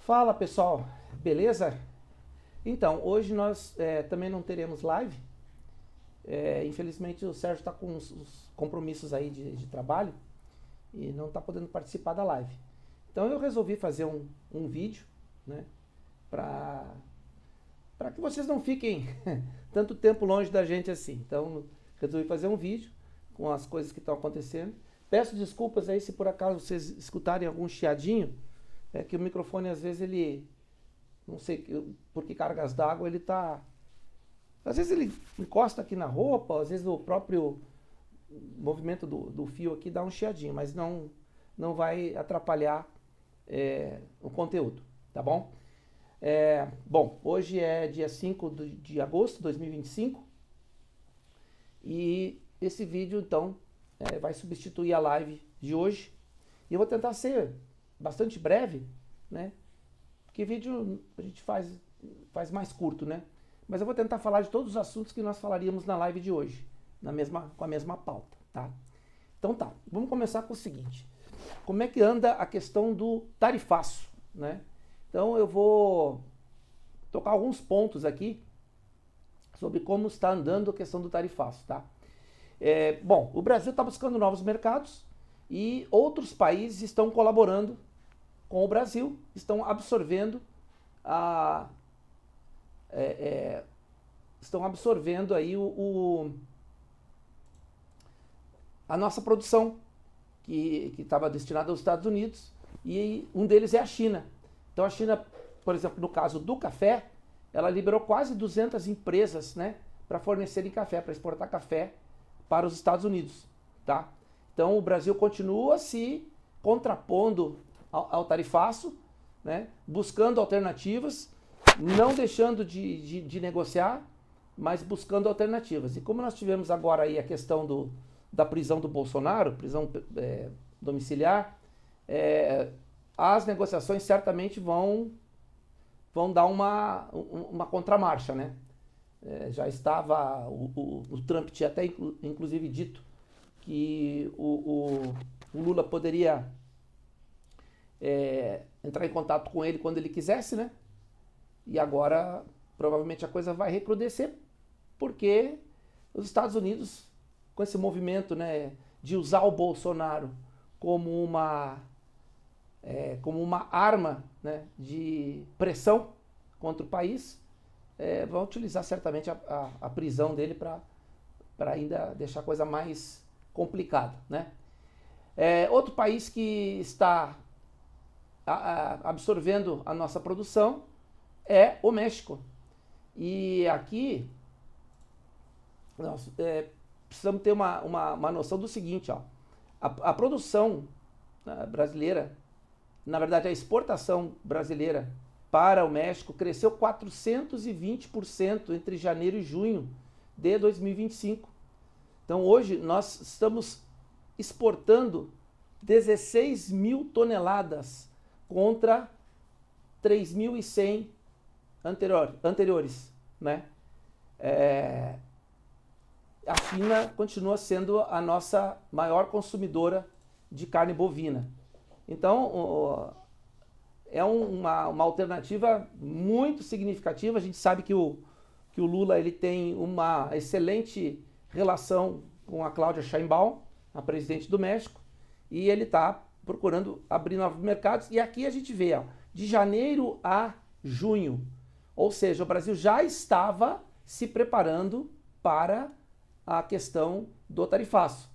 Fala pessoal, beleza? Então, hoje nós também não teremos live. Infelizmente o Sérgio está com os compromissos aí de trabalho e não está podendo participar da live. Então eu resolvi fazer um vídeo, né? Para que vocês não fiquem tanto tempo longe da gente assim. Então resolvi fazer um vídeo com as coisas que estão acontecendo. Peço desculpas aí se por acaso vocês escutarem algum chiadinho, é que o microfone às vezes ele, não sei por que cargas d'água ele tá. Às vezes ele encosta aqui na roupa, às vezes o próprio movimento do fio aqui dá um chiadinho, mas não vai atrapalhar o conteúdo, tá bom? Bom, hoje é dia 5 de agosto de 2025 e esse vídeo então vai substituir a live de hoje. E eu vou tentar ser bastante breve, né? Porque vídeo a gente faz mais curto, né? Mas eu vou tentar falar de todos os assuntos que nós falaríamos na live de hoje, com a mesma pauta, tá? Então tá, vamos começar com o seguinte. Como é que anda a questão do tarifaço, né? Então eu vou tocar alguns pontos aqui sobre como está andando a questão do tarifaço, tá? Bom, o Brasil está buscando novos mercados e outros países estão colaborando com o Brasil, estão absorvendo aí a nossa produção que estava destinada aos Estados Unidos, e um deles é a China. Então a China, por exemplo, no caso do café, ela liberou quase 200 empresas, né, para fornecerem café, para exportar café para os Estados Unidos, tá? Então o Brasil continua se contrapondo ao tarifaço, né, buscando alternativas, não deixando de negociar, mas buscando alternativas. E como nós tivemos agora aí a questão da prisão do Bolsonaro, prisão domiciliar, as negociações certamente vão dar uma contramarcha, né? Já estava, o Trump tinha até inclusive dito que o Lula poderia entrar em contato com ele quando ele quisesse, né? E agora provavelmente a coisa vai recrudescer, porque os Estados Unidos, com esse movimento, né, de usar o Bolsonaro como uma arma, né, de pressão contra o país, vão utilizar certamente a prisão dele para ainda deixar a coisa mais complicada, né? Outro país que está absorvendo a nossa produção é o México. E aqui nós precisamos ter uma noção do seguinte, ó. A produção brasileira, na verdade a exportação brasileira para o México cresceu 420% entre janeiro e junho de 2025. Então hoje nós estamos exportando 16 mil toneladas contra 3.100 anteriores, né? A China continua sendo a nossa maior consumidora de carne bovina. Então, é uma alternativa muito significativa. A gente sabe que o Lula ele tem uma excelente relação com a Cláudia Sheinbaum, a presidente do México, e ele está procurando abrir novos mercados. E aqui a gente vê, ó, de janeiro a junho, ou seja, o Brasil já estava se preparando para a questão do tarifaço.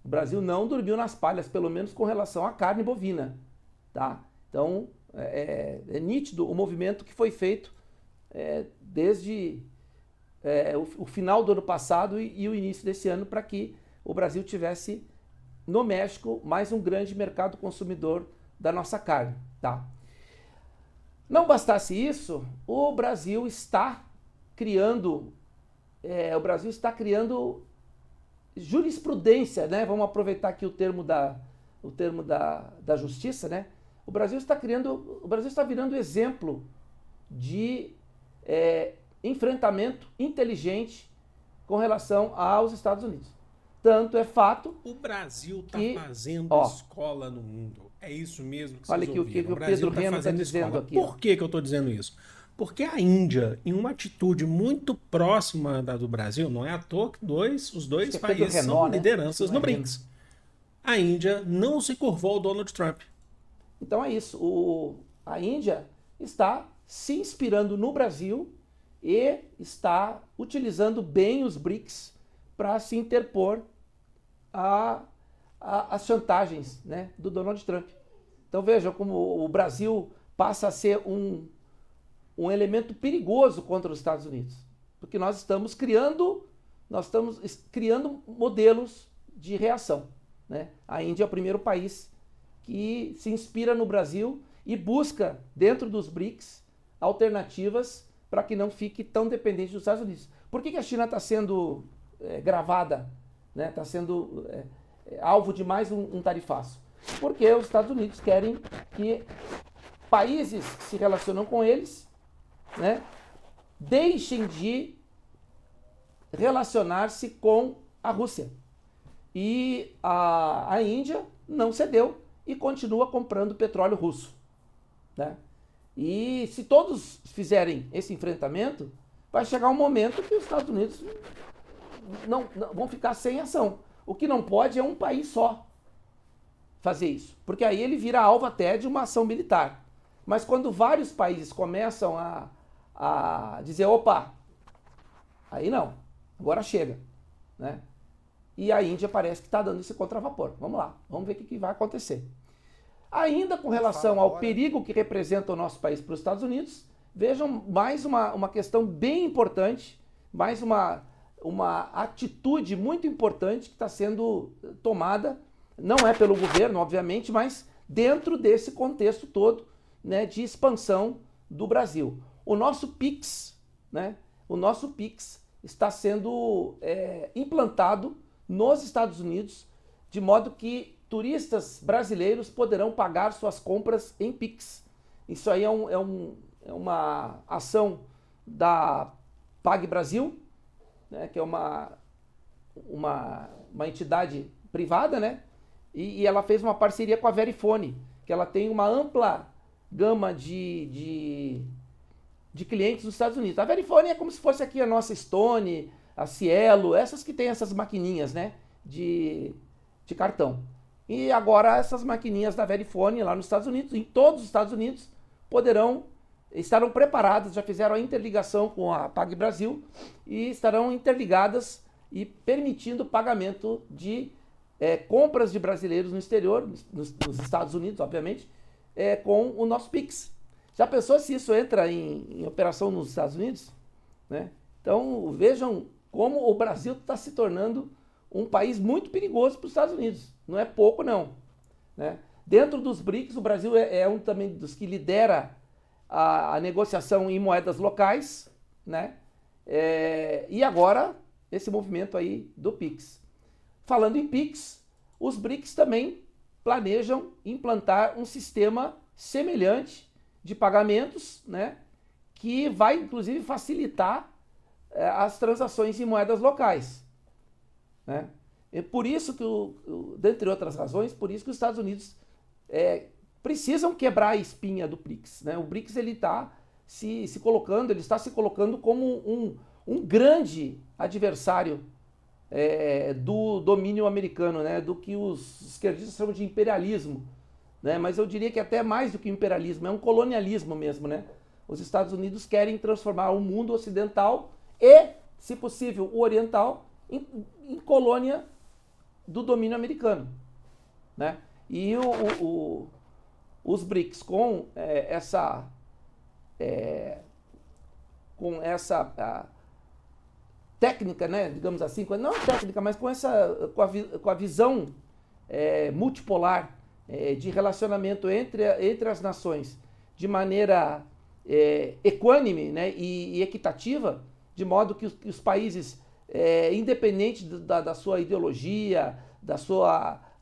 O Brasil não dormiu nas palhas, pelo menos com relação à carne bovina, tá? Então, é nítido o movimento que foi feito desde o final do ano passado e o início desse ano, para que o Brasil tivesse no México mais um grande mercado consumidor da nossa carne, tá? Não bastasse isso, o Brasil está criando jurisprudência, né? Vamos aproveitar aqui o termo da justiça, né? O Brasil está virando exemplo de enfrentamento inteligente com relação aos Estados Unidos. Tanto é fato O Brasil está que, fazendo ó, escola no mundo. É isso mesmo que Olha vocês aqui o que ouviram. o O Brasil Pedro está Reno está fazendo dizendo escola. aqui. Por que que eu estou dizendo isso? Porque a Índia, em uma atitude muito próxima da do Brasil, não é à toa que os Acho dois que é Pedro países são Renó, né? Acho que lideranças não é no Reno. BRICS. A Índia não se curvou ao Donald Trump. Então é isso. A Índia está se inspirando no Brasil e está utilizando bem os BRICS para se interpor às chantagens, né, do Donald Trump. Então vejam como o Brasil passa a ser um elemento perigoso contra os Estados Unidos, porque nós estamos criando modelos de reação, né? A Índia é o primeiro país que se inspira no Brasil e busca, dentro dos BRICS, alternativas para que não fique tão dependente dos Estados Unidos. Por que a China está sendo gravada, né? Está sendo alvo de mais um tarifaço? Porque os Estados Unidos querem que países que se relacionam com eles, né, deixem de relacionar-se com a Rússia. E a Índia não cedeu e continua comprando petróleo russo, né? E se todos fizerem esse enfrentamento, vai chegar um momento que os Estados Unidos não vão ficar sem ação. O que não pode é um país só fazer isso, porque aí ele vira alvo até de uma ação militar. Mas quando vários países começam a dizer, opa, aí não, agora chega, né? E a Índia parece que está dando esse contravapor. Vamos lá, vamos ver o que vai acontecer. Ainda com relação ao perigo que representa o nosso país para os Estados Unidos, vejam mais uma questão bem importante, mais uma atitude muito importante que está sendo tomada, não é pelo governo, obviamente, mas dentro desse contexto todo, né, de expansão do Brasil. O nosso PIX, né, o nosso PIX está sendo implantado nos Estados Unidos, de modo que turistas brasileiros poderão pagar suas compras em PIX. Isso aí é uma ação da Pag Brasil, né, que é uma entidade privada, né? E ela fez uma parceria com a Verifone, que ela tem uma ampla gama de clientes nos Estados Unidos. A Verifone é como se fosse aqui a nossa Stone, a Cielo, essas que tem essas maquininhas, né, de cartão. E agora essas maquininhas da Verifone lá nos Estados Unidos, em todos os Estados Unidos, estarão preparadas, já fizeram a interligação com a Pag Brasil e estarão interligadas e permitindo o pagamento de compras de brasileiros no exterior, nos Estados Unidos, obviamente, com o nosso Pix. Já pensou se isso entra em operação nos Estados Unidos? Né? Então vejam como o Brasil está se tornando um país muito perigoso para os Estados Unidos. Não é pouco, não. Né? Dentro dos BRICS, o Brasil é um também dos que lidera a negociação em moedas locais, né? E agora, esse movimento aí do PIX. Falando em PIX, os BRICS também planejam implantar um sistema semelhante de pagamentos, né, que vai inclusive facilitar as transações em moedas locais, né? É por isso que, dentre outras razões, por isso que os Estados Unidos precisam quebrar a espinha do BRICS, né? O BRICS ele está se colocando como um grande adversário do domínio americano, né? Do que os esquerdistas chamam de imperialismo, né? Mas eu diria que até mais do que imperialismo, é um colonialismo mesmo, né? Os Estados Unidos querem transformar o mundo ocidental e, se possível, o oriental em colônia do domínio americano, né? E os BRICS com essa técnica, né, digamos assim, não técnica, mas com a visão multipolar de relacionamento entre as nações de maneira equânime, né, e equitativa, de modo que os países, independente da sua ideologia,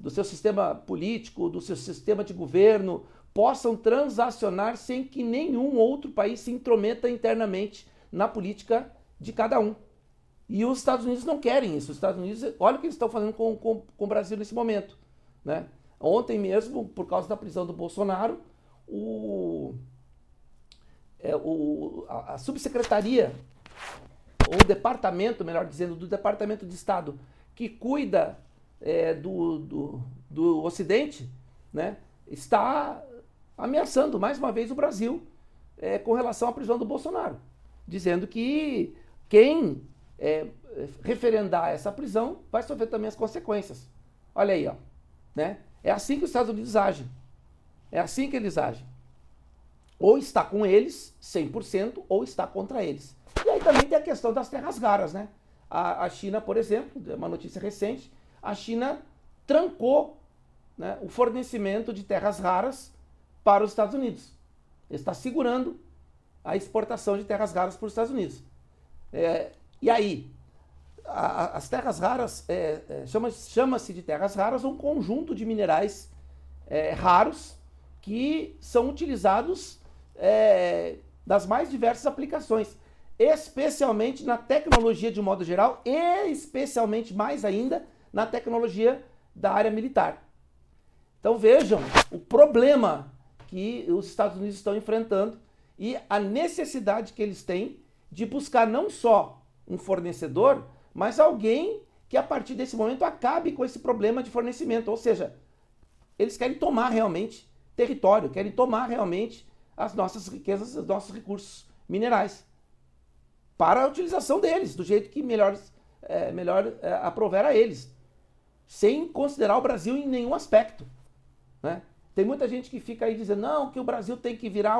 do seu sistema político, do seu sistema de governo, possam transacionar sem que nenhum outro país se intrometa internamente na política de cada um. E os Estados Unidos não querem isso. Os Estados Unidos, olha o que eles estão fazendo com o Brasil nesse momento, né? Ontem mesmo, por causa da prisão do Bolsonaro, a subsecretaria, ou o departamento, melhor dizendo, do Departamento de Estado, que cuida do Ocidente, né, está ameaçando mais uma vez o Brasil com relação à prisão do Bolsonaro, dizendo que quem referendar essa prisão vai sofrer também as consequências. Olha aí, ó, né? É assim que os Estados Unidos agem. É assim que eles agem. Ou está com eles, 100%, ou está contra eles. E aí também tem a questão das terras raras, né? A China, por exemplo, uma notícia recente, a China trancou, né, o fornecimento de terras raras para os Estados Unidos. Está segurando a exportação de terras raras para os Estados Unidos. E aí, as terras raras, chama-se de terras raras um conjunto de minerais raros que são utilizados das mais diversas aplicações, especialmente na tecnologia de modo geral e especialmente mais ainda na tecnologia da área militar. Então vejam o problema que os Estados Unidos estão enfrentando e a necessidade que eles têm de buscar não só um fornecedor, mas alguém que a partir desse momento acabe com esse problema de fornecimento. Ou seja, eles querem tomar realmente território, querem tomar realmente as nossas riquezas, os nossos recursos minerais para a utilização deles, do jeito que melhor aprover a eles, sem considerar o Brasil em nenhum aspecto, né? Tem muita gente que fica aí dizendo não, que o Brasil tem que virar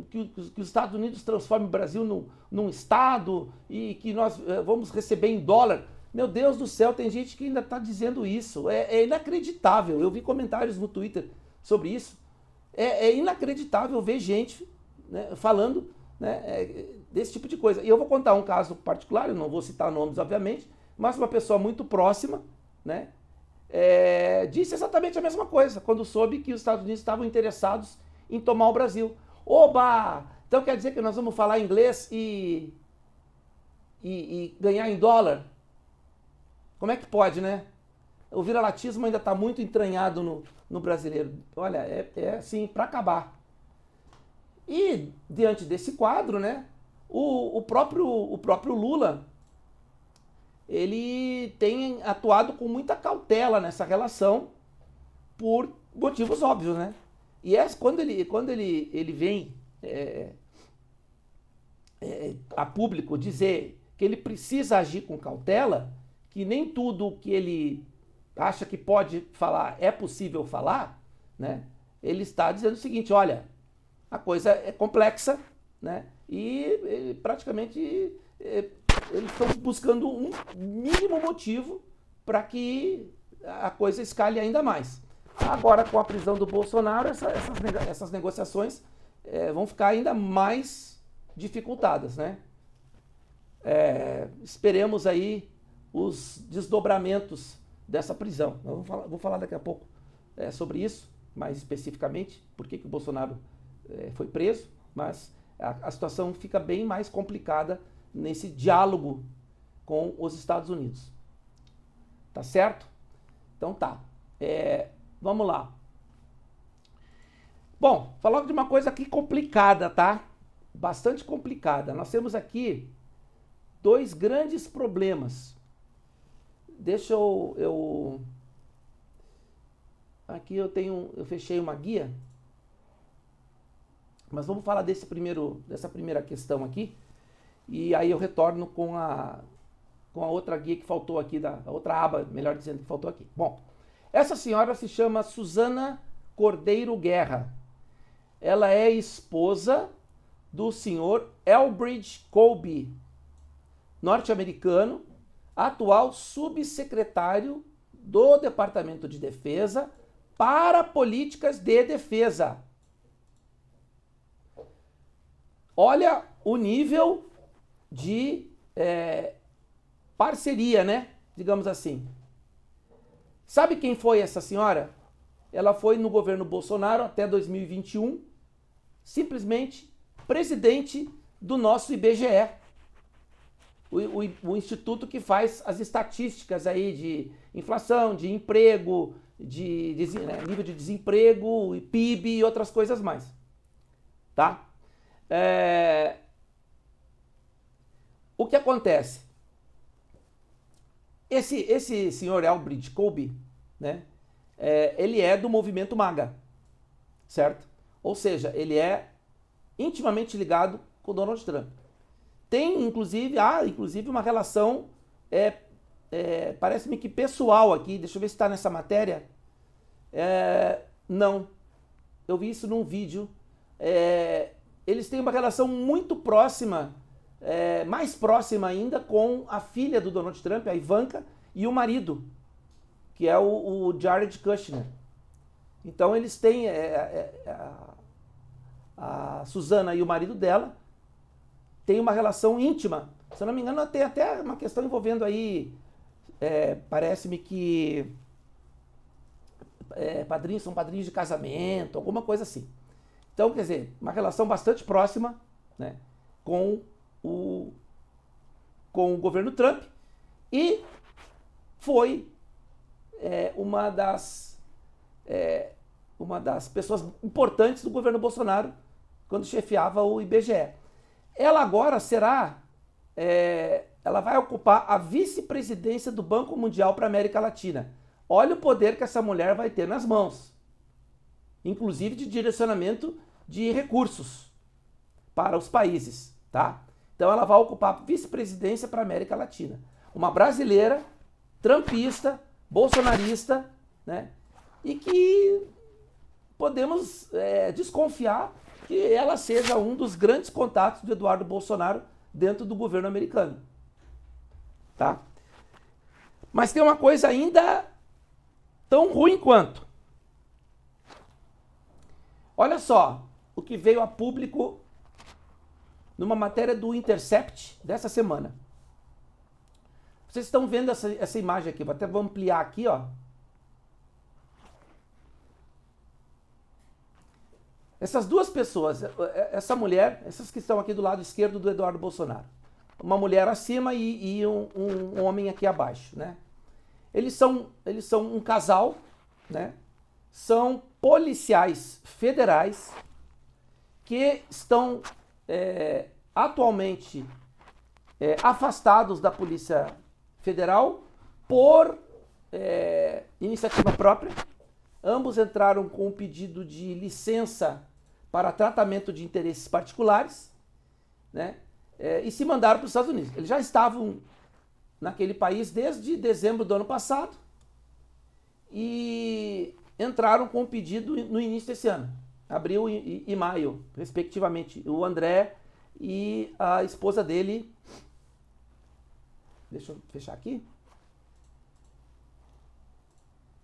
que os Estados Unidos transformem o Brasil num Estado e que nós vamos receber em dólar. Meu Deus do céu, tem gente que ainda está dizendo isso. É inacreditável. Eu vi comentários no Twitter sobre isso. É inacreditável ver gente, né, falando, né, desse tipo de coisa. E eu vou contar um caso particular, eu não vou citar nomes, obviamente, mas uma pessoa muito próxima, né, disse exatamente a mesma coisa quando soube que os Estados Unidos estavam interessados em tomar o Brasil. Oba! Então quer dizer que nós vamos falar inglês e ganhar em dólar? Como é que pode, né? O viralatismo ainda está muito entranhado no brasileiro. Olha, é assim, para acabar. E diante desse quadro, né, o próprio Lula, ele tem atuado com muita cautela nessa relação por motivos óbvios, né? E quando ele vem a público dizer que ele precisa agir com cautela, que nem tudo que ele acha que pode falar é possível falar, né? Ele está dizendo o seguinte, olha, a coisa é complexa, né? E praticamente eles estão buscando um mínimo motivo para que a coisa escale ainda mais. Agora, com a prisão do Bolsonaro, essas negociações vão ficar ainda mais dificultadas, né? Esperemos aí os desdobramentos dessa prisão. Eu vou falar daqui a pouco sobre isso, mais especificamente, por que o Bolsonaro foi preso, mas a situação fica bem mais complicada nesse diálogo com os Estados Unidos. Tá certo? Então tá. Vamos lá. Bom, falar de uma coisa aqui complicada, tá? Bastante complicada. Nós temos aqui dois grandes problemas. Deixa eu aqui eu fechei uma guia, mas vamos falar dessa primeira questão aqui, e aí eu retorno com a outra guia que faltou aqui, a outra aba, melhor dizendo, que faltou aqui. Bom, essa senhora se chama Suzana Cordeiro Guerra. Ela é esposa do senhor Elbridge Colby, norte-americano, atual subsecretário do Departamento de Defesa para políticas de defesa. Olha o nível de parceria, né? Digamos assim. Sabe quem foi essa senhora? Ela foi no governo Bolsonaro até 2021, simplesmente presidente do nosso IBGE, o instituto que faz as estatísticas aí de inflação, de emprego, né, nível de desemprego, PIB e outras coisas mais. Tá? O que acontece? Esse senhor Elbridge Colby, né, ele é do movimento MAGA, certo? Ou seja, ele é intimamente ligado com Donald Trump. Tem, inclusive, uma relação, parece-me que pessoal aqui, deixa eu ver se está nessa matéria. Não, eu vi isso num vídeo. Eles têm uma relação muito próxima, mais próxima ainda, com a filha do Donald Trump, a Ivanka, e o marido, que é o Jared Kushner. Então eles têm a Susana e o marido dela têm uma relação íntima. Se eu não me engano, tem até uma questão envolvendo aí, parece-me que são padrinhos de casamento, alguma coisa assim. Então, quer dizer, uma relação bastante próxima, né, com o governo Trump, e foi uma das pessoas importantes do governo Bolsonaro quando chefiava o IBGE. Ela agora ela vai ocupar a vice-presidência do Banco Mundial para a América Latina. Olha o poder que essa mulher vai ter nas mãos, inclusive de direcionamento de recursos para os países, tá? Então ela vai ocupar a vice-presidência para a América Latina. Uma brasileira, trumpista, bolsonarista, né? E que podemos desconfiar que ela seja um dos grandes contatos do Eduardo Bolsonaro dentro do governo americano, tá? Mas tem uma coisa ainda tão ruim quanto. Olha só o que veio a público numa matéria do Intercept dessa semana. Vocês estão vendo essa imagem aqui, vou ampliar aqui, ó. Essas duas pessoas, essa mulher, essas que estão aqui do lado esquerdo do Eduardo Bolsonaro, uma mulher acima e um homem aqui abaixo, né? Eles são um casal, né? São policiais federais que estão atualmente afastados da Polícia Federal por iniciativa própria. Ambos entraram com um pedido de licença para tratamento de interesses particulares, né? E se mandaram para os Estados Unidos. Eles já estavam naquele país desde dezembro do ano passado e entraram com um pedido no início desse ano, abril e maio, respectivamente. O André e a esposa dele. Deixa eu fechar aqui.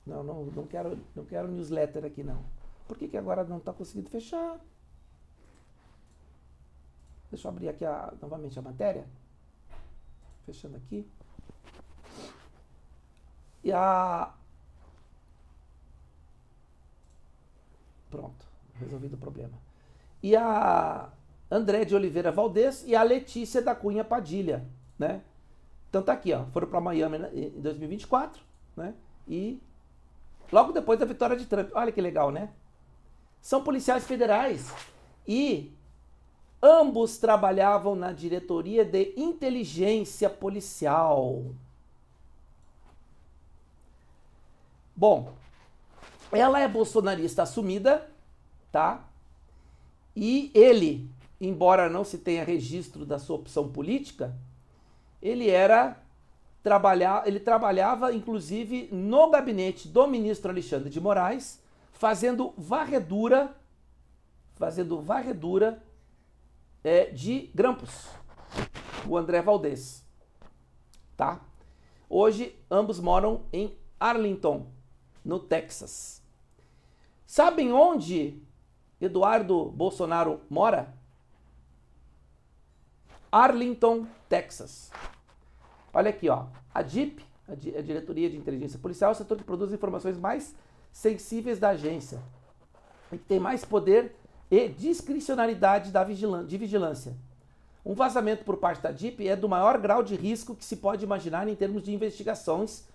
Não quero newsletter aqui, não. Por que agora não está conseguindo fechar? Deixa eu abrir aqui novamente a matéria. Fechando aqui. Pronto, resolvido o problema. E a André de Oliveira Valdez e a Letícia da Cunha Padilha, né? Então tá aqui, ó. Foram para Miami em 2024, né? E logo depois da vitória de Trump. Olha que legal, né? São policiais federais e ambos trabalhavam na diretoria de inteligência policial. Bom, ela é bolsonarista assumida, tá? E ele, embora não se tenha registro da sua opção política, ele trabalhava, inclusive, no gabinete do ministro Alexandre de Moraes, fazendo varredura de grampos, o André Valdez, tá? Hoje, ambos moram em Arlington, no Texas. Sabem onde Eduardo Bolsonaro mora? Arlington, Texas. Olha aqui, ó. A DIP, a Diretoria de Inteligência Policial, é o setor que produz informações mais sensíveis da agência e que tem mais poder e discricionariedade de vigilância. Um vazamento por parte da DIP é do maior grau de risco que se pode imaginar em termos de investigações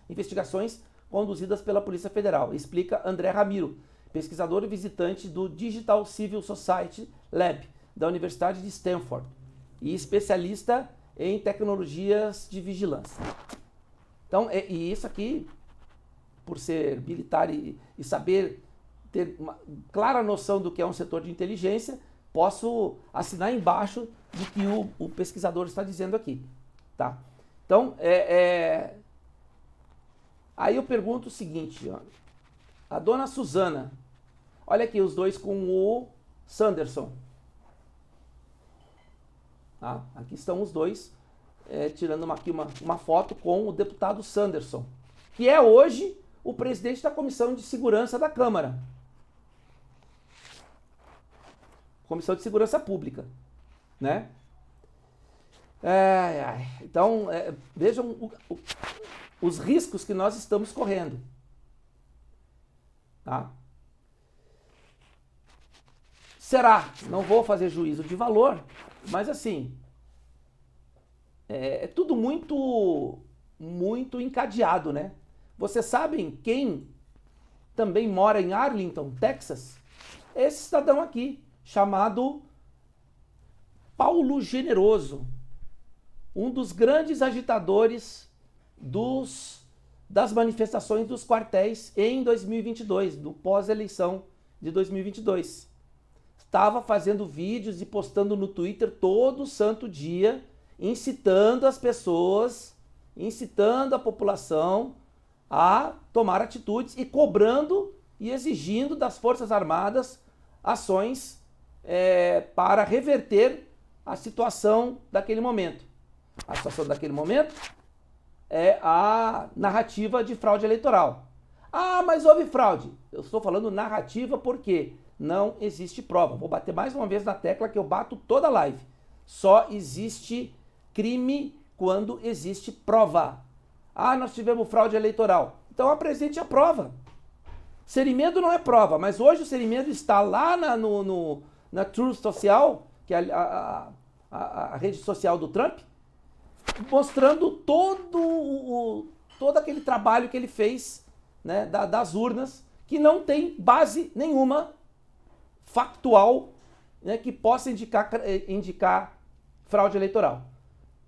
conduzidas pela Polícia Federal, explica André Ramiro, pesquisador e visitante do Digital Civil Society Lab da Universidade de Stanford e especialista em tecnologias de vigilância. Então, e isso aqui, por ser militar e saber ter uma clara noção do que é um setor de inteligência, posso assinar embaixo do que o pesquisador está dizendo aqui. Tá? Então, aí eu pergunto o seguinte, ó, a dona Suzana, olha aqui os dois com o Sanderson. Tá? Aqui estão os dois, tirando aqui uma foto com o deputado Sanderson, que é hoje o presidente da Comissão de Segurança da Câmara. Comissão de Segurança Pública, né? Então, vejam os riscos que nós estamos correndo. Tá? Será? Não vou fazer juízo de valor, mas assim, é tudo muito encadeado, né? Vocês sabem quem também mora em Arlington, Texas? Esse cidadão aqui, chamado Paulo Generoso, um dos grandes agitadores das manifestações dos quartéis em 2022, do pós-eleição de 2022. Estava fazendo vídeos e postando no Twitter todo santo dia, incitando as pessoas, incitando a população a tomar atitudes e cobrando e exigindo das Forças Armadas ações para reverter a situação daquele momento. A situação daquele momento é a narrativa de fraude eleitoral. Ah, mas houve fraude. Eu estou falando narrativa porque não existe prova. Vou bater mais uma vez na tecla que eu bato toda a live. Só existe crime quando existe prova. Ah, nós tivemos fraude eleitoral. Então apresente a prova. Serimedo não é prova, mas hoje o Serimedo está lá na Truth Social, que é a rede social do Trump, mostrando todo aquele trabalho que ele fez, né, das urnas, que não tem base nenhuma factual, né, que possa indicar fraude eleitoral.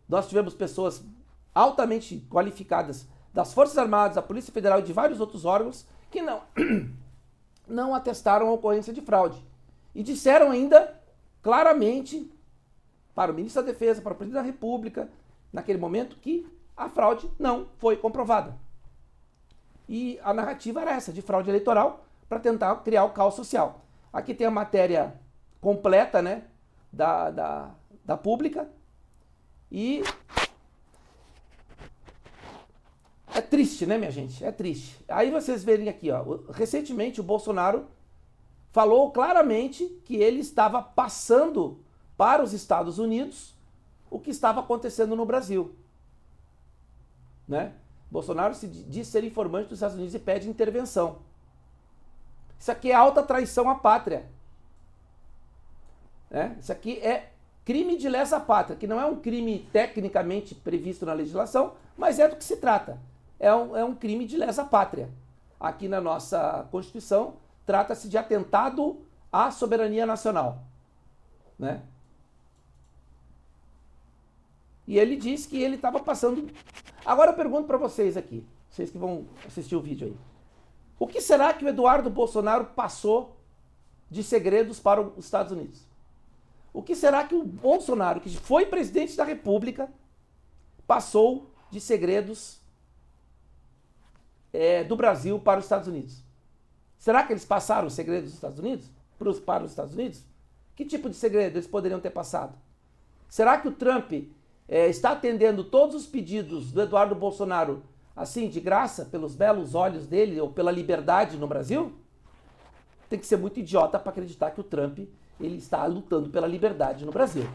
Nós tivemos pessoas altamente qualificadas das Forças Armadas, da Polícia Federal e de vários outros órgãos que não atestaram a ocorrência de fraude. E disseram ainda claramente para o ministro da Defesa, para o presidente da República, naquele momento, que a fraude não foi comprovada. E a narrativa era essa, de fraude eleitoral, para tentar criar o caos social. Aqui tem a matéria completa, né, da Pública. E é triste, né, minha gente? É triste. Aí vocês verem aqui, ó, recentemente o Bolsonaro falou claramente que ele estava passando para os Estados Unidos o que estava acontecendo no Brasil, né? Bolsonaro se diz ser informante dos Estados Unidos e pede intervenção. Isso aqui é alta traição à pátria, né? Isso aqui é crime de lesa pátria, que não é um crime tecnicamente previsto na legislação, mas é do que se trata. É um crime de lesa pátria. Aqui na nossa Constituição, trata-se de atentado à soberania nacional, né? E ele diz que ele estava passando... Agora eu pergunto para vocês aqui, vocês que vão assistir o vídeo aí. O que será que o Eduardo Bolsonaro passou de segredos para os Estados Unidos? O que será que o Bolsonaro, que foi presidente da República, passou de segredos do Brasil para os Estados Unidos? Será que eles passaram os segredos dos Estados Unidos para os Estados Unidos? Que tipo de segredo eles poderiam ter passado? Será que o Trump está atendendo todos os pedidos do Eduardo Bolsonaro, assim, de graça, pelos belos olhos dele ou pela liberdade no Brasil? Tem que ser muito idiota para acreditar que o Trump ele está lutando pela liberdade no Brasil.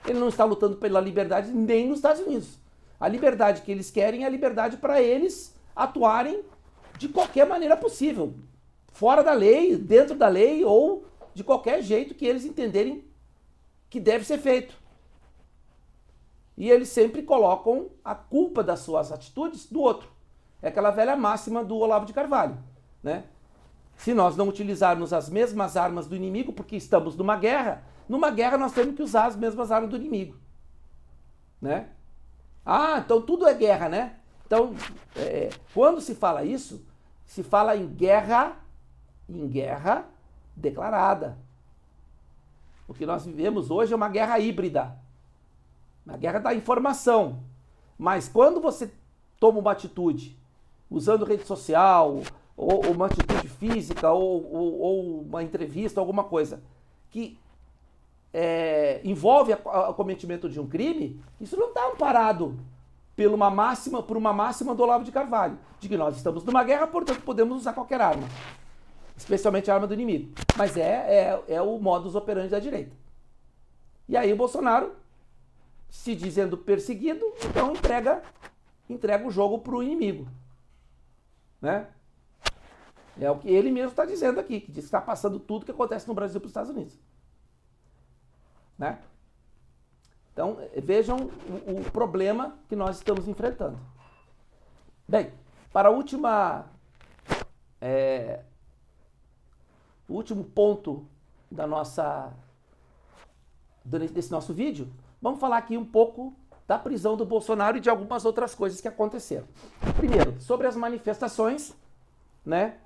Ele não está lutando pela liberdade nem nos Estados Unidos. A liberdade que eles querem é a liberdade para eles atuarem de qualquer maneira possível. Fora da lei, dentro da lei ou de qualquer jeito que eles entenderem que deve ser feito. E eles sempre colocam a culpa das suas atitudes do outro. É aquela velha máxima do Olavo de Carvalho, né? Se nós não utilizarmos as mesmas armas do inimigo, porque estamos numa guerra nós temos que usar as mesmas armas do inimigo, né? Ah, então tudo é guerra, né? Então, quando se fala isso, se fala em guerra declarada. O que nós vivemos hoje é uma guerra híbrida, uma guerra da informação. Mas quando você toma uma atitude usando rede social, ou uma atitude física, ou uma entrevista, alguma coisa que envolve o cometimento de um crime, isso não está amparado por uma máxima do Olavo de Carvalho, de que nós estamos numa guerra, portanto podemos usar qualquer arma, especialmente a arma do inimigo. Mas é o modus operandi da direita. E aí o Bolsonaro, se dizendo perseguido, então entrega o jogo para o inimigo, né? É o que ele mesmo está dizendo aqui, que diz que está passando tudo que acontece no Brasil para os Estados Unidos, né? Então, vejam o problema que nós estamos enfrentando. Bem, para o último ponto desse nosso vídeo, vamos falar aqui um pouco da prisão do Bolsonaro e de algumas outras coisas que aconteceram. Primeiro, sobre as manifestações, né?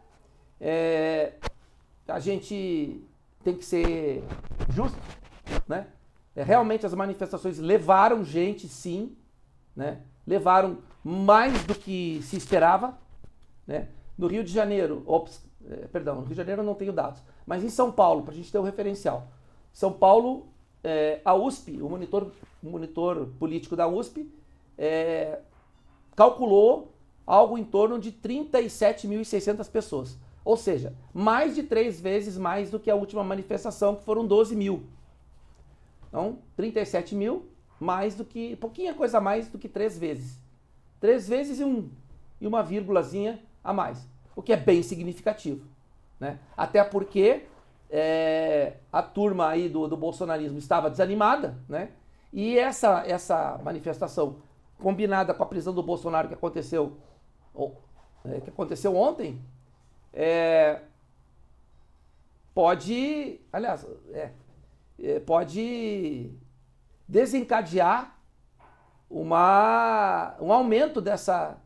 A gente tem que ser justo, né? Realmente as manifestações levaram gente, sim, né? Levaram mais do que se esperava, né? No Rio de Janeiro, no Rio de Janeiro eu não tenho dados, mas em São Paulo, para a gente ter um referencial, São Paulo, a USP, o monitor político da USP, calculou algo em torno de 37.600 pessoas. Ou seja, mais de 3 vezes mais do que a última manifestação, que foram 12 mil. Então, 37 mil, pouquinha coisa a mais do que 3 vezes. 3 vezes e uma vírgulazinha a mais, o que é bem significativo, né? Até porque a turma aí do bolsonarismo estava desanimada, né? E essa manifestação, combinada com a prisão do Bolsonaro que aconteceu ontem, pode desencadear um aumento dessa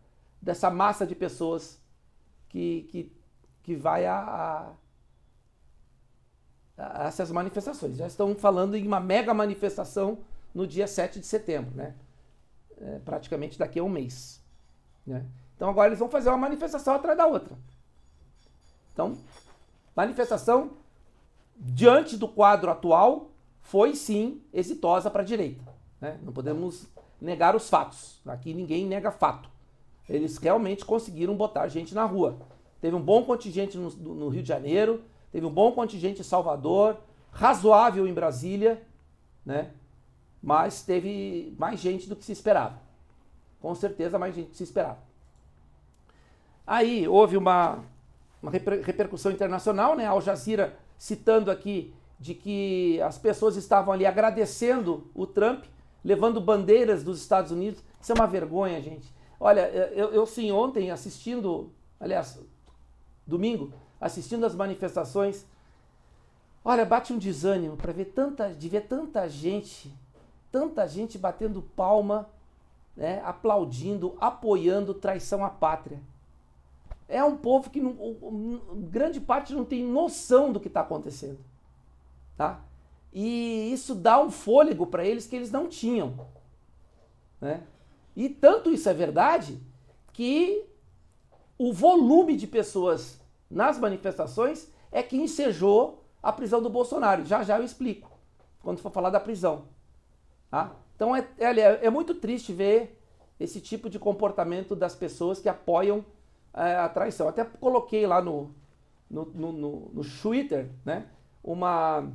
massa de pessoas que vai a essas manifestações. Já estão falando em uma mega manifestação no dia 7 de setembro, né? Praticamente daqui a um mês, né? Então agora eles vão fazer uma manifestação atrás da outra. Então, manifestação diante do quadro atual foi sim exitosa para a direita, né? Não podemos negar os fatos. Aqui ninguém nega fato. Eles realmente conseguiram botar gente na rua. Teve um bom contingente no Rio de Janeiro, teve um bom contingente em Salvador, razoável em Brasília, né? Mas teve mais gente do que se esperava. Com certeza mais gente do que se esperava. Aí houve uma repercussão internacional, né? Al Jazeera citando aqui de que as pessoas estavam ali agradecendo o Trump, levando bandeiras dos Estados Unidos. Isso é uma vergonha, gente. Olha, eu sim, ontem domingo, assistindo as manifestações, olha, bate um desânimo para ver tanta gente batendo palma, né, aplaudindo, apoiando traição à pátria. É um povo que grande parte não tem noção do que está acontecendo, tá? E isso dá um fôlego para eles que eles não tinham, né? E tanto isso é verdade que o volume de pessoas nas manifestações é que ensejou a prisão do Bolsonaro. Já eu explico quando for falar da prisão, tá? Então é muito triste ver esse tipo de comportamento das pessoas que apoiam a traição. Até coloquei lá no Twitter, né, uma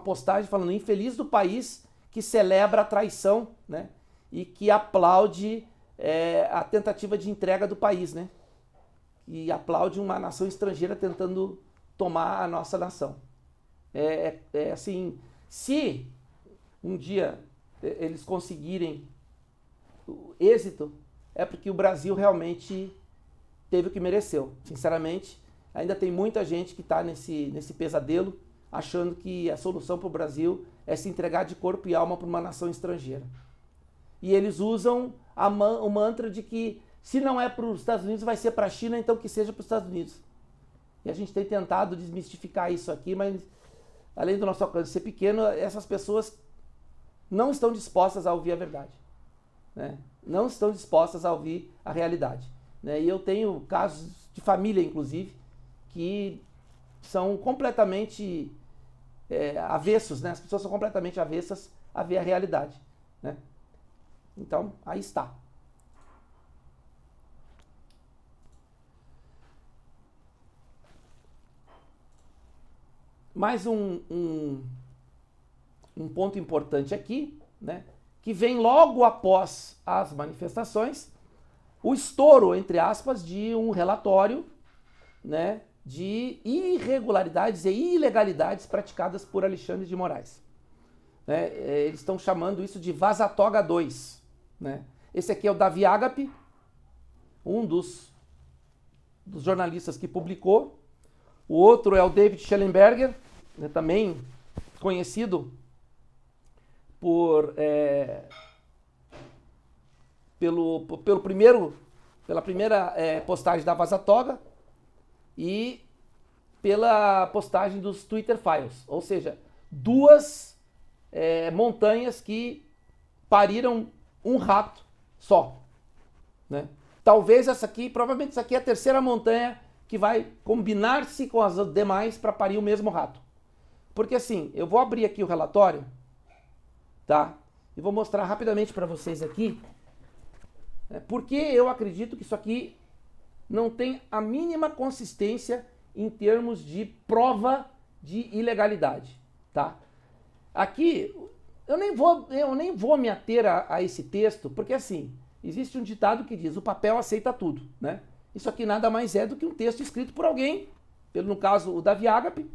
postagem falando: infeliz do país que celebra a traição, né, e que aplaude a tentativa de entrega do país, né, e aplaude uma nação estrangeira tentando tomar a nossa nação. Assim, se um dia eles conseguirem êxito, é porque o Brasil realmente teve o que mereceu. Sinceramente, ainda tem muita gente que está nesse pesadelo, achando que a solução para o Brasil é se entregar de corpo e alma para uma nação estrangeira. E eles usam o mantra de que se não é para os Estados Unidos, vai ser para a China, então que seja para os Estados Unidos. E a gente tem tentado desmistificar isso aqui, mas além do nosso alcance ser pequeno, essas pessoas não estão dispostas a ouvir a verdade, né? Não estão dispostas a ouvir a realidade, né? E eu tenho casos de família, inclusive, que são completamente avessos, né? As pessoas são completamente avessas a ver a realidade, né? Então, aí está. Mais um ponto importante aqui, né, que vem logo após as manifestações, o estouro, entre aspas, de um relatório, né, de irregularidades e ilegalidades praticadas por Alexandre de Moraes. Né, eles estão chamando isso de Vaza Toga 2. Né? Esse aqui é o Davi Agape, um dos jornalistas que publicou. O outro é o David Schellenberger, né, também conhecido pela primeira postagem da Vaza Toga e pela postagem dos Twitter Files, ou seja, duas montanhas que pariram um rato só, né? Talvez provavelmente essa aqui é a terceira montanha que vai combinar-se com as demais para parir o mesmo rato. Porque assim, eu vou abrir aqui o relatório, tá? E vou mostrar rapidamente para vocês aqui, porque eu acredito que isso aqui não tem a mínima consistência em termos de prova de ilegalidade, tá? Aqui, eu nem vou me ater a esse texto, porque assim, existe um ditado que diz, o papel aceita tudo, né? Isso aqui nada mais é do que um texto escrito por alguém, no caso o Davi Agape,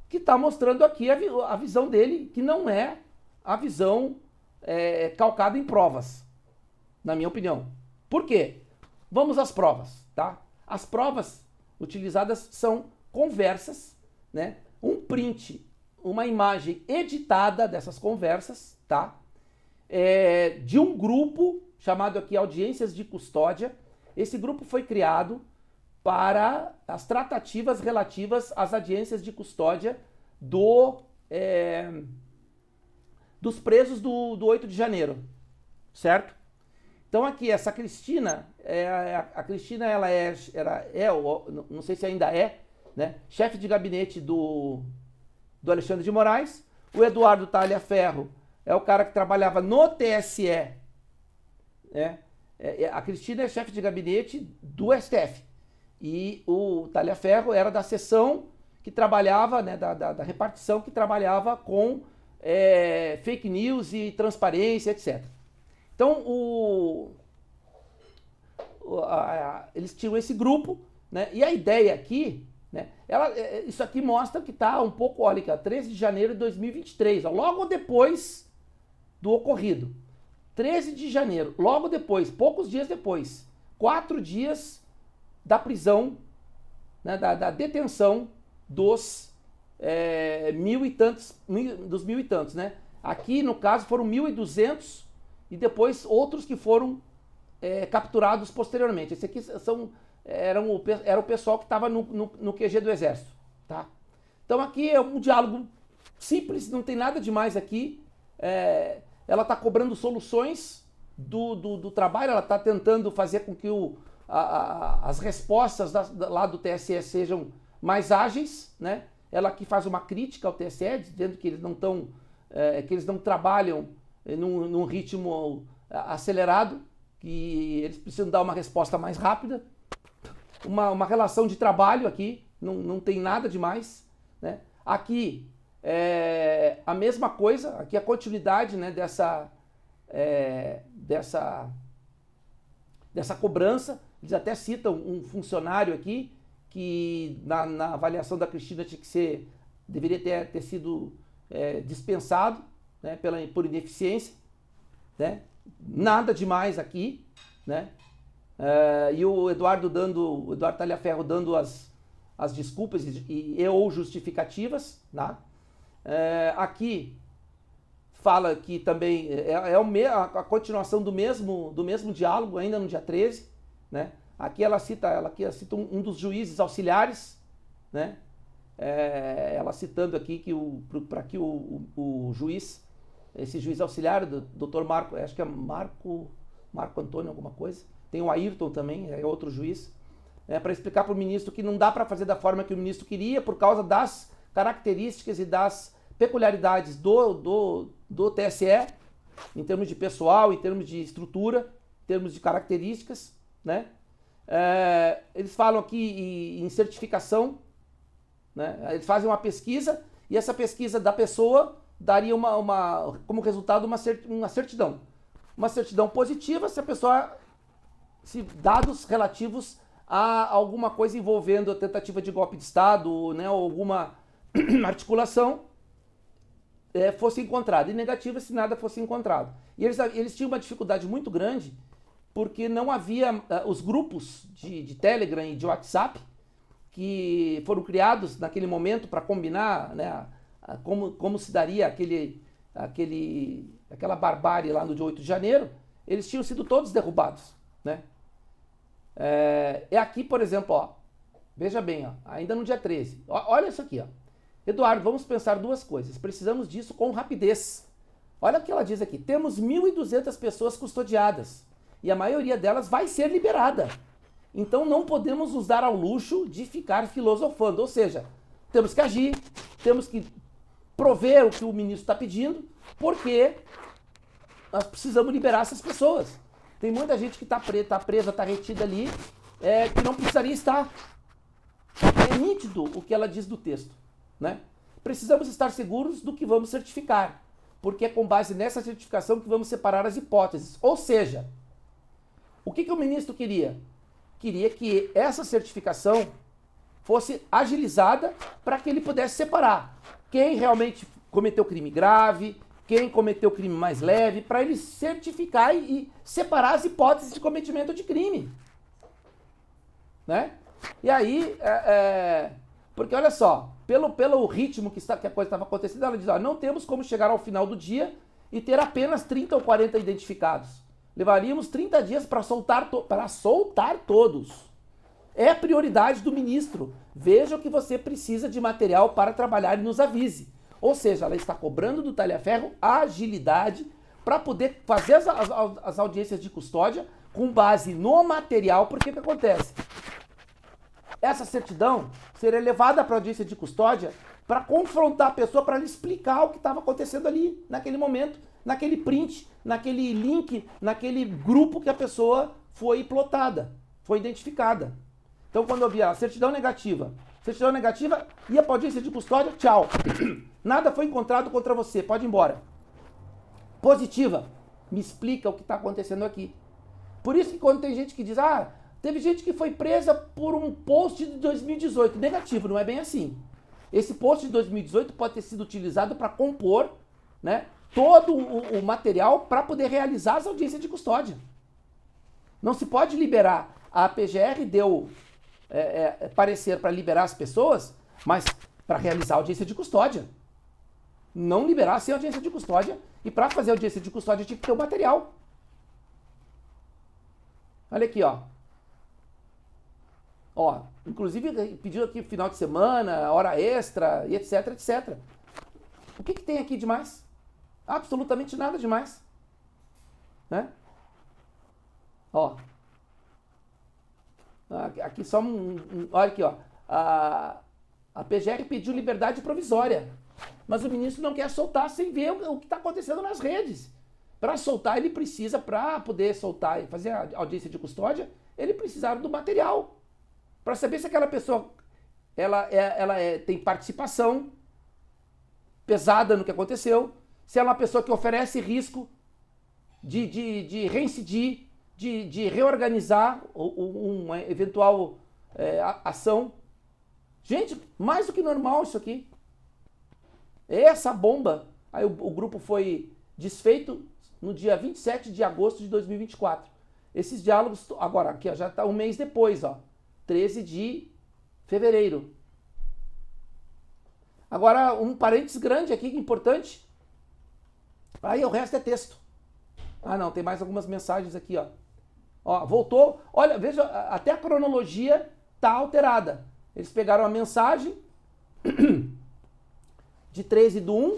que está mostrando aqui a visão dele, que não é a visão calcada em provas, na minha opinião. Por quê? Vamos às provas, tá? As provas utilizadas são conversas, né? Um print, uma imagem editada dessas conversas, tá? De um grupo chamado aqui Audiências de Custódia. Esse grupo foi criado para as tratativas relativas às audiências de custódia dos presos do 8 de janeiro, certo? Então aqui, essa Cristina, a Cristina ela não sei se ainda é, né, chefe de gabinete do Alexandre de Moraes. O Eduardo Talhaferro é o cara que trabalhava no TSE, né? A Cristina é chefe de gabinete do STF. E o Talhaferro era da seção que trabalhava, né, da repartição que trabalhava com fake news e transparência, etc. Então, eles tinham esse grupo, né, e a ideia aqui, né, isso aqui mostra que está um pouco, olha aqui, 13 de janeiro de 2023, ó, logo depois do ocorrido. 13 de janeiro, logo depois, poucos dias depois, 4 dias da prisão, né, da detenção dos mil e tantos, né? Aqui, no caso, foram 1.200 e depois outros que foram capturados posteriormente. Esse aqui era o pessoal que estava no QG do Exército, tá? Então aqui é um diálogo simples, não tem nada demais aqui. Ela está cobrando soluções do trabalho, ela está tentando fazer com que as respostas lá do TSE sejam mais ágeis, né? Ela aqui faz uma crítica ao TSE, dizendo que eles não trabalham num ritmo acelerado, que eles precisam dar uma resposta mais rápida. Uma relação de trabalho aqui, não tem nada demais, né? Aqui a mesma coisa, aqui a continuidade, né, dessa cobrança. Eles até citam um funcionário aqui que na avaliação da Cristina deveria ter sido dispensado, né, por ineficiência, né? Nada demais aqui, né? E o Eduardo Talhaferro dando as desculpas e ou justificativas, né? Aqui fala que também a continuação do mesmo diálogo, ainda no dia 13, né? Aqui ela cita um dos juízes auxiliares, né? Ela citando aqui que para que o juiz, esse juiz auxiliar, do Dr. Marco, acho que é Marco Antônio alguma coisa, tem o Ayrton também, é outro juiz, para explicar para o ministro que não dá para fazer da forma que o ministro queria por causa das características e das peculiaridades do TSE, em termos de pessoal, em termos de estrutura, em termos de características, né? Eles falam aqui em certificação, né? Eles fazem uma pesquisa e essa pesquisa da pessoa daria como resultado uma certidão. Uma certidão positiva se a pessoa, dados relativos a alguma coisa envolvendo a tentativa de golpe de Estado, né, ou alguma articulação fosse encontrada. E negativa se nada fosse encontrado. E eles tinham uma dificuldade muito grande porque não havia os grupos de Telegram e de WhatsApp que foram criados naquele momento para combinar, né, como se daria aquela barbárie lá no dia 8 de janeiro, eles tinham sido todos derrubados, né? Aqui, por exemplo, ó, veja bem, ó, ainda no dia 13, olha isso aqui, ó. Eduardo, vamos pensar duas coisas, precisamos disso com rapidez. Olha o que ela diz aqui, temos 1.200 pessoas custodiadas e a maioria delas vai ser liberada. Então não podemos nos dar ao luxo de ficar filosofando, ou seja, temos que agir, temos que prover o que o ministro está pedindo, porque nós precisamos liberar essas pessoas. Tem muita gente que está presa, está retida ali, que não precisaria estar. É nítido o que ela diz do texto, né? Precisamos estar seguros do que vamos certificar, porque é com base nessa certificação que vamos separar as hipóteses. Ou seja, o que o ministro queria? Queria que essa certificação fosse agilizada para que ele pudesse separar quem realmente cometeu crime grave, quem cometeu crime mais leve, para ele certificar e separar as hipóteses de cometimento de crime, né? E aí, porque olha só, pelo ritmo que a coisa estava acontecendo, ela diz, ó, não temos como chegar ao final do dia e ter apenas 30 ou 40 identificados. Levaríamos 30 dias para soltar todos. É prioridade do ministro. Veja o que você precisa de material para trabalhar e nos avise. Ou seja, ela está cobrando do Talhaferro agilidade para poder fazer as audiências de custódia com base no material, porque o que acontece? Essa certidão seria levada para a audiência de custódia para confrontar a pessoa, para lhe explicar o que estava acontecendo ali, naquele momento, naquele print, naquele link, naquele grupo que a pessoa foi plotada, foi identificada. Então, quando eu via a certidão negativa, ia para a audiência de custódia, tchau. Nada foi encontrado contra você, pode ir embora. Positiva, me explica o que está acontecendo aqui. Por isso que quando tem gente que diz, teve gente que foi presa por um post de 2018. Negativo, não é bem assim. Esse post de 2018 pode ter sido utilizado para compor, né, todo o material para poder realizar as audiências de custódia. Não se pode liberar. A PGR deu parecer para liberar as pessoas, mas para realizar a audiência de custódia. Não liberar sem audiência de custódia. E para fazer a audiência de custódia tinha que ter o material. Olha aqui, ó. Ó, inclusive pediu aqui final de semana, hora extra e etc, etc. O que tem aqui de mais? Absolutamente nada demais, né? Ó, aqui só olha aqui, ó, a PGR pediu liberdade provisória, mas o ministro não quer soltar sem ver o que está acontecendo nas redes. Para soltar, ele precisa, para poder soltar e fazer a audiência de custódia, ele precisava do material, para saber se aquela pessoa ela tem participação pesada no que aconteceu, se ela é uma pessoa que oferece risco de reincidir, de reorganizar uma eventual ação. Gente, mais do que normal isso aqui. Essa bomba, aí o grupo foi desfeito no dia 27 de agosto de 2024. Esses diálogos, agora, aqui ó, já está um mês depois, ó, 13 de fevereiro. Agora, um parênteses grande aqui, importante. Aí o resto é texto. Ah, não, tem mais algumas mensagens aqui, ó. Ó, voltou. Olha, veja, até a cronologia tá alterada. Eles pegaram a mensagem de 13 do 1,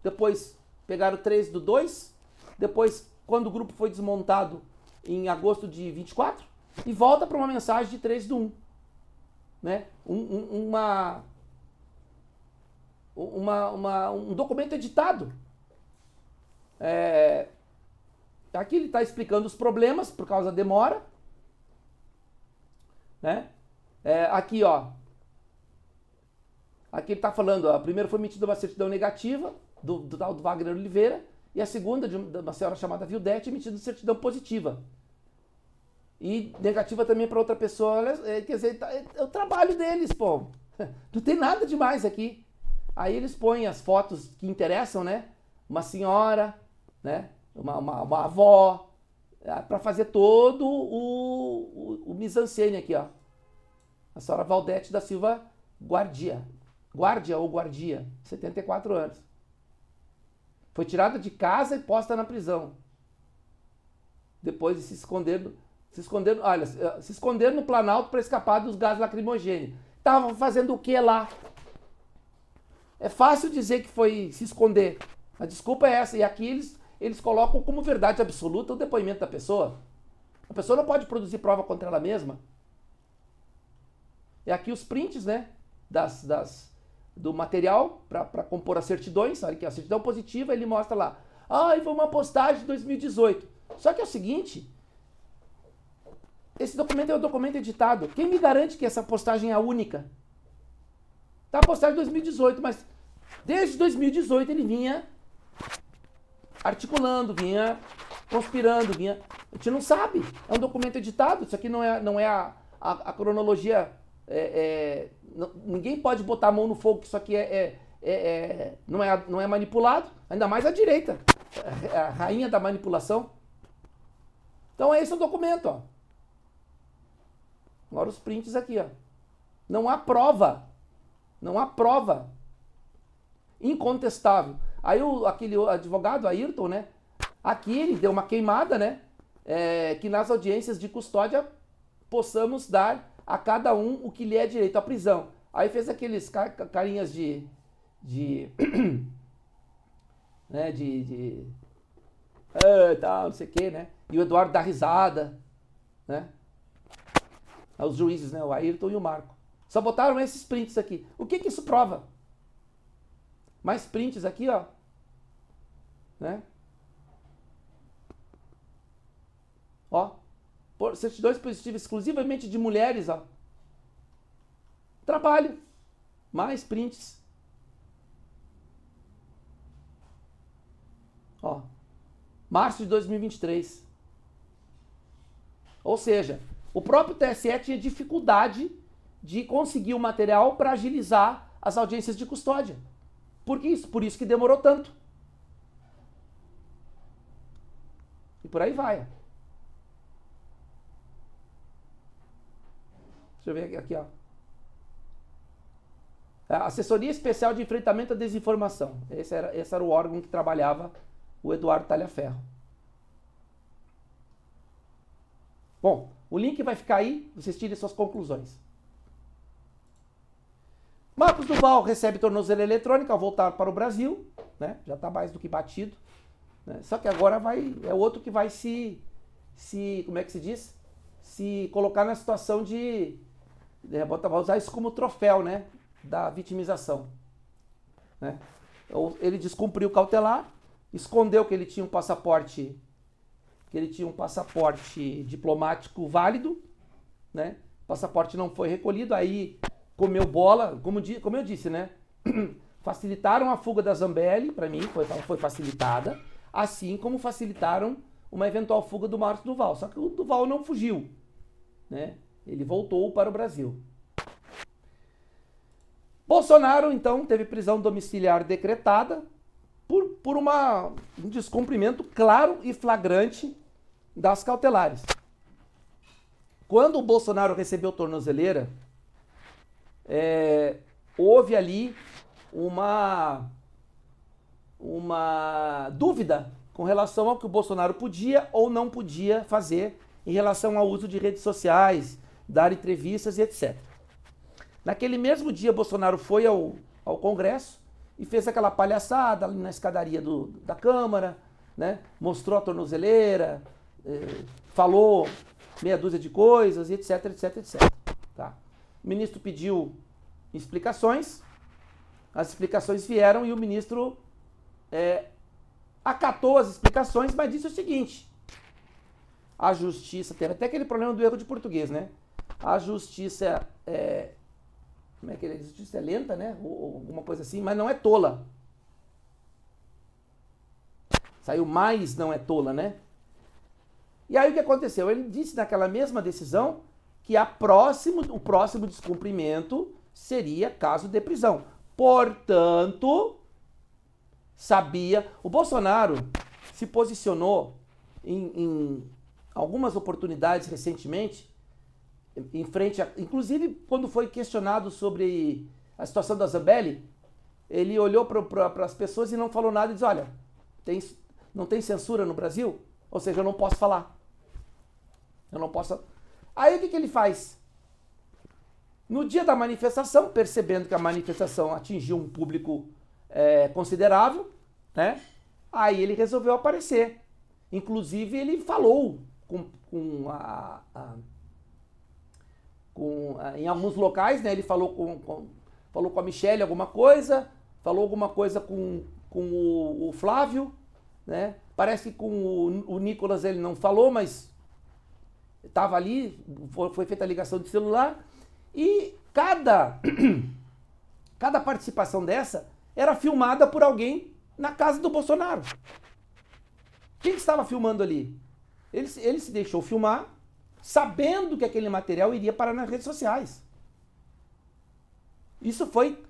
depois pegaram 13 do 2, depois, quando o grupo foi desmontado em agosto de 24, e volta para uma mensagem de 13 do 1. Né? Um documento editado. Aqui ele está explicando os problemas por causa da demora. Né? Aqui, ó. Aqui ele está falando, ó, a primeira foi emitida uma certidão negativa do tal do Wagner Oliveira, e a segunda, de uma senhora chamada Vildete, emitida certidão positiva. E negativa também para outra pessoa. Quer dizer, é o trabalho deles, pô. Não tem nada demais aqui. Aí eles põem as fotos que interessam, né? Uma senhora, né? Uma avó, para fazer todo o mise-en-scène aqui, ó. A senhora Valdete da Silva Guardia, 74 anos. Foi tirada de casa e posta na prisão. Depois de se esconder no Planalto para escapar dos gases lacrimogêneos. Tava fazendo o que lá? É fácil dizer que foi se esconder. A desculpa é essa. E aqui eles colocam como verdade absoluta o depoimento da pessoa. A pessoa não pode produzir prova contra ela mesma. E aqui os prints, né? Do material para compor as certidões. Olha aqui, a certidão positiva, ele mostra lá. Ah, e foi uma postagem de 2018. Só que é o seguinte, esse documento é um documento editado. Quem me garante que essa postagem é a única? Tá, a postagem de 2018, mas desde 2018 ele vinha articulando, vinha conspirando, vinha... A gente não sabe. É um documento editado. Isso aqui não é a cronologia... ninguém pode botar a mão no fogo que isso aqui não é manipulado. Ainda mais a direita. É a rainha da manipulação. Então esse é o documento, ó. Agora os prints aqui, ó. Não há prova. Não há prova incontestável. Aí aquele advogado, Ayrton, né? Aqui ele deu uma queimada, né? Que nas audiências de custódia possamos dar a cada um o que lhe é direito à prisão. Aí fez aqueles carinhas né, tal, não sei o que, né? E o Eduardo dá risada, né? Os juízes, né? O Ayrton e o Marco. Só botaram esses prints aqui. O que isso prova? Mais prints aqui, ó. Né? Ó. Certidões positivas exclusivamente de mulheres, ó. Trabalho. Mais prints. Ó. Março de 2023. Ou seja, o próprio TSE tinha dificuldade de conseguir o material para agilizar as audiências de custódia. Por isso que demorou tanto. E por aí vai. Deixa eu ver aqui, ó. A Assessoria Especial de Enfrentamento à Desinformação. Esse era o órgão que trabalhava o Eduardo Talhaferro. Bom, o link vai ficar aí, vocês tirem suas conclusões. Marcos Duval recebe tornozeleira eletrônica ao voltar para o Brasil, né? Já está mais do que batido, né? Só que agora é outro que vai como é que se diz? Se colocar na situação vai usar isso como troféu, né? Da vitimização, né? Ele descumpriu o cautelar, escondeu que ele tinha um passaporte diplomático válido, né? O passaporte não foi recolhido, aí comeu bola, como eu disse, né? Facilitaram a fuga da Zambelli, para mim, foi facilitada, assim como facilitaram uma eventual fuga do Marcos Duval. Só que o Duval não fugiu, né? Ele voltou para o Brasil. Bolsonaro, então, teve prisão domiciliar decretada por um descumprimento claro e flagrante das cautelares. quando o Bolsonaro recebeu tornozeleira, houve ali uma dúvida com relação ao que o Bolsonaro podia ou não podia fazer em relação ao uso de redes sociais, dar entrevistas e etc. Naquele mesmo dia, Bolsonaro foi ao Congresso e fez aquela palhaçada ali na escadaria da Câmara, né? Mostrou a tornozeleira, falou meia dúzia de coisas, e etc, etc, etc. Tá? O ministro pediu explicações, as explicações vieram e o ministro acatou as explicações, mas disse o seguinte: a justiça, teve até aquele problema do erro de português, né? A justiça como é que ele diz? Justiça é lenta, né? Ou alguma coisa assim, mas não é tola. Saiu mais não é tola, né? E aí o que aconteceu? Ele disse naquela mesma decisão que o próximo descumprimento seria caso de prisão. Portanto, o Bolsonaro se posicionou em algumas oportunidades recentemente, em frente inclusive quando foi questionado sobre a situação da Zambelli, ele olhou para as pessoas e não falou nada e disse: olha, não tem censura no Brasil? Ou seja, eu não posso falar. Eu não posso. Aí o que ele faz? No dia da manifestação, percebendo que a manifestação atingiu um público considerável, né? Aí ele resolveu aparecer. Inclusive ele falou em alguns locais, né? Ele falou com a Michelle alguma coisa, falou alguma coisa com o Flávio, né? Parece que com o Nicolas ele não falou, mas estava ali, foi feita a ligação de celular, e cada participação dessa era filmada por alguém na casa do Bolsonaro. Quem estava filmando ali? Ele se deixou filmar, sabendo que aquele material iria parar nas redes sociais. Isso foi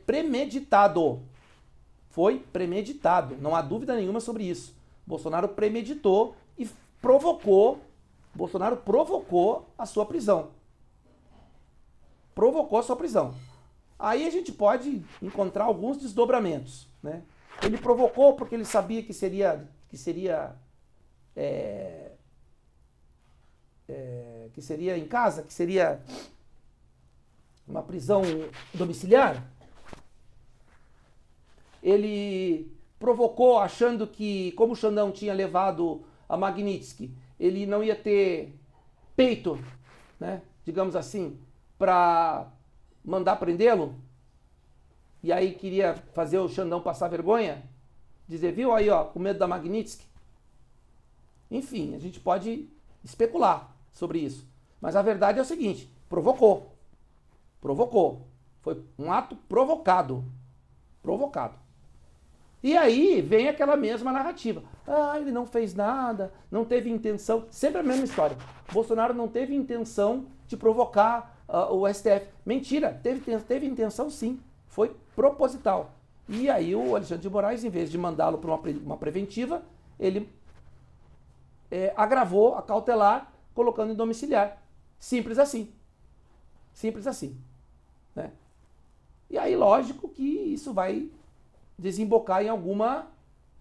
premeditado. Foi premeditado, não há dúvida nenhuma sobre isso. Bolsonaro premeditou e Bolsonaro provocou a sua prisão. Provocou a sua prisão. Aí a gente pode encontrar alguns desdobramentos, né? Ele provocou porque ele sabia que seria em casa, que seria uma prisão domiciliar. Ele provocou achando que, como o Xandão tinha levado a Magnitsky, ele não ia ter peito, né, digamos assim, para mandar prendê-lo. E aí queria fazer o Xandão passar vergonha. Dizer, viu aí, ó, com medo da Magnitsky. Enfim, a gente pode especular sobre isso. Mas a verdade é o seguinte: provocou. Provocou. Foi um ato provocado. Provocado. E aí vem aquela mesma narrativa. Ah, ele não fez nada, não teve intenção. Sempre a mesma história. Bolsonaro não teve intenção de provocar o STF. Mentira, teve intenção sim. Foi proposital. E aí o Alexandre de Moraes, em vez de mandá-lo para uma preventiva, ele agravou a cautelar, colocando em domiciliar. Simples assim. Simples assim. Né? E aí, lógico que isso vai desembocar em alguma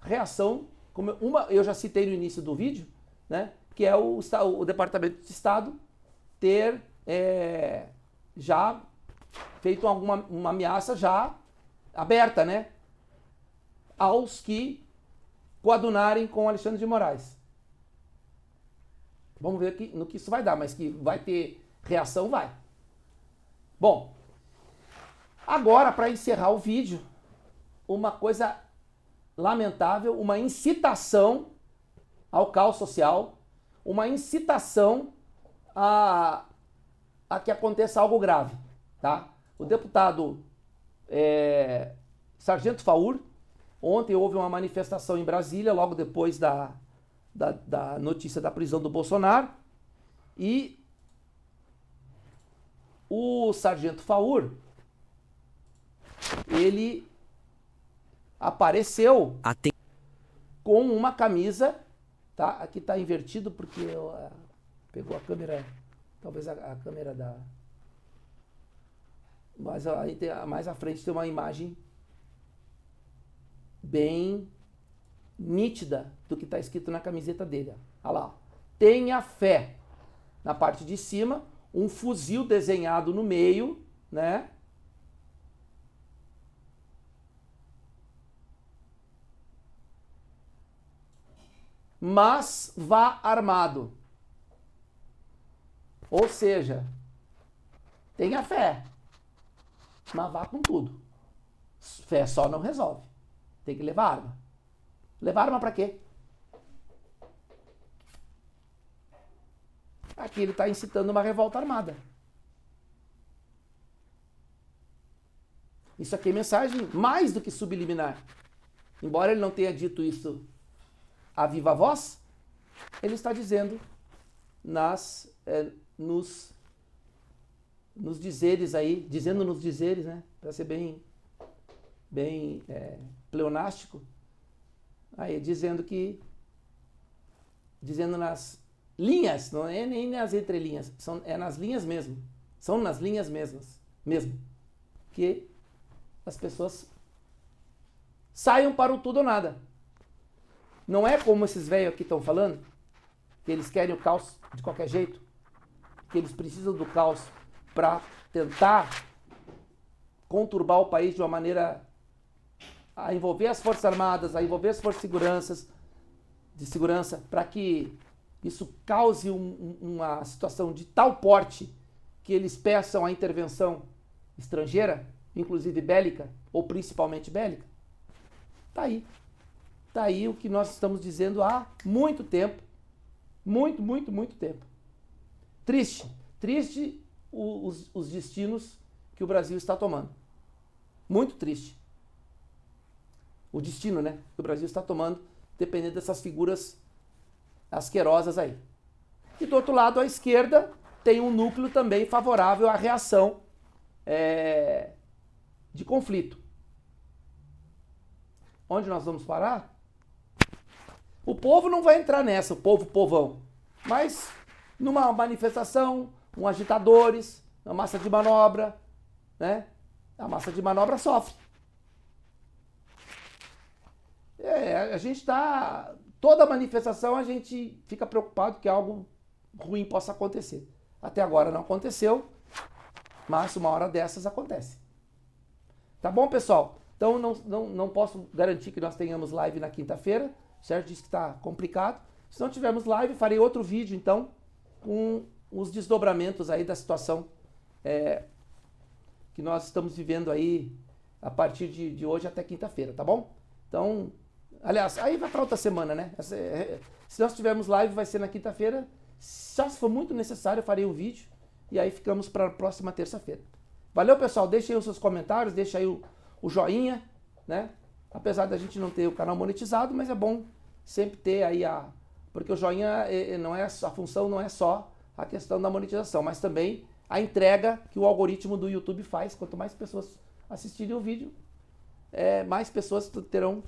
reação. Eu já citei no início do vídeo, né? Que é o Departamento de Estado ter já feito uma ameaça já aberta, né? Aos que coadunarem com Alexandre de Moraes. Vamos ver no que isso vai dar, mas que vai ter reação, vai. Bom, agora para encerrar o vídeo, uma coisa lamentável, uma incitação ao caos social, uma incitação a que aconteça algo grave, tá? O deputado Sargento Faur, ontem houve uma manifestação em Brasília, logo depois da notícia da prisão do Bolsonaro, e o Sargento Faur, ele apareceu com uma camisa, tá? Aqui está invertido porque Pegou a câmera, talvez a câmera da... Mas aí mais à frente tem uma imagem bem nítida do que está escrito na camiseta dele. Olha lá. Tenha fé. Na parte de cima, um fuzil desenhado no meio, né? Mas vá armado. Ou seja, tenha fé, mas vá com tudo. Fé só não resolve. Tem que levar arma. Levar arma para quê? Aqui ele está incitando uma revolta armada. Isso aqui é mensagem mais do que subliminar. Embora ele não tenha dito isso a viva voz, ele está dizendo nos dizeres aí, dizendo nos dizeres, né? Para ser bem pleonástico, aí dizendo nas linhas, não é nem nas entrelinhas, é nas linhas mesmo, são nas linhas mesmo, que as pessoas saiam para o tudo ou nada. Não é como esses velhos aqui estão falando, que eles querem o caos de qualquer jeito, que eles precisam do caos para tentar conturbar o país de uma maneira a envolver as Forças Armadas, a envolver as Forças de Segurança, para que isso cause uma situação de tal porte que eles peçam a intervenção estrangeira, inclusive bélica, ou principalmente bélica. Tá aí. Tá aí o que nós estamos dizendo há muito tempo. Muito tempo. Triste os destinos que o Brasil está tomando. Muito triste. O destino, né, que o Brasil está tomando, dependendo dessas figuras asquerosas aí. E do outro lado, a esquerda tem um núcleo também favorável à reação de conflito. Onde nós vamos parar? O povo não vai entrar nessa, o povão. Mas numa manifestação, agitadores, uma massa de manobra, né? A massa de manobra sofre. A gente está... Toda manifestação a gente fica preocupado que algo ruim possa acontecer. Até agora não aconteceu, mas uma hora dessas acontece. Tá bom, pessoal? Então não posso garantir que nós tenhamos live na quinta-feira. O Sérgio disse que está complicado. Se não tivermos live, farei outro vídeo, então, com os desdobramentos aí da situação que nós estamos vivendo aí a partir de hoje até quinta-feira, tá bom? Então, aliás, aí vai para outra semana, né? Se nós tivermos live, vai ser na quinta-feira. Só se for muito necessário, eu farei um vídeo. E aí ficamos para a próxima terça-feira. Valeu, pessoal. Deixe aí os seus comentários, deixe aí o joinha, né? Apesar da gente não ter o canal monetizado, mas é bom sempre ter aí porque o joinha a função não é só a questão da monetização, mas também a entrega que o algoritmo do YouTube faz. Quanto mais pessoas assistirem o vídeo, mais pessoas terão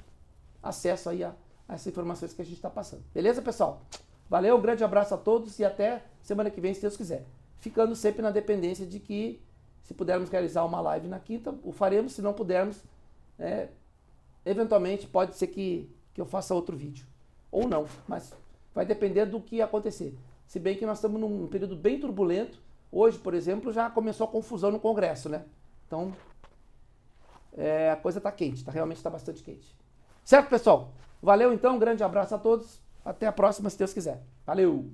acesso aí a essas informações que a gente está passando. Beleza, pessoal? Valeu, um grande abraço a todos e até semana que vem, se Deus quiser. Ficando sempre na dependência de que, se pudermos realizar uma live na quinta, o faremos. Se não pudermos, eventualmente pode ser que eu faça outro vídeo. Ou não, mas vai depender do que acontecer. Se bem que nós estamos num período bem turbulento. Hoje, por exemplo, já começou a confusão no Congresso, né? Então, a coisa está quente, realmente está bastante quente. Certo, pessoal? Valeu, então, um grande abraço a todos. Até a próxima, se Deus quiser. Valeu!